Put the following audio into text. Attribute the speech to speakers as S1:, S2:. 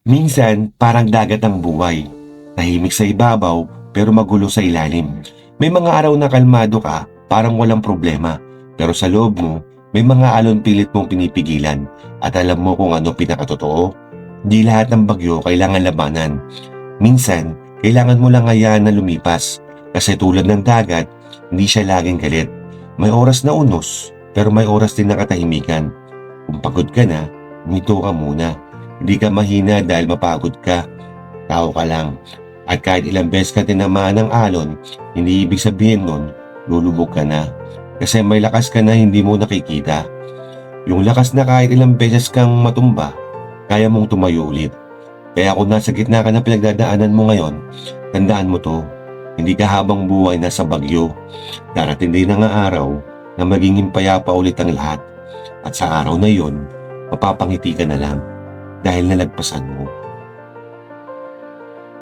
S1: Minsan, parang dagat ang buhay. Tahimik sa ibabaw, pero magulo sa ilalim. May mga araw na kalmado ka, parang walang problema. Pero sa loob mo, may mga alon pilit mong pinipigilan at alam mo kung ano pinakatotoo. Di lahat ng bagyo kailangan labanan. Minsan, kailangan mo lang hayaan na lumipas. Kasi tulad ng dagat, hindi siya laging galit. May oras na unos, pero may oras din na katahimikan. Kung pagod ka na, huminto ka muna. Hindi ka mahina dahil mapagod ka. Tao ka lang. At kahit ilang beses ka tinamaan ng alon, hindi ibig sabihin nun, lulubog ka na. Kasi may lakas ka na hindi mo nakikita. Yung lakas na kahit ilang beses kang matumba, kaya mong tumayo ulit. Kaya kung nasa gitna ka ng pinagdadaanan mo ngayon, tandaan mo to. Hindi ka habang buhay nasa bagyo. Darating din ang araw na magiging payapa ulit ang lahat. At sa araw na yon, mapapangiti ka na lang dahil nalagpasan mo.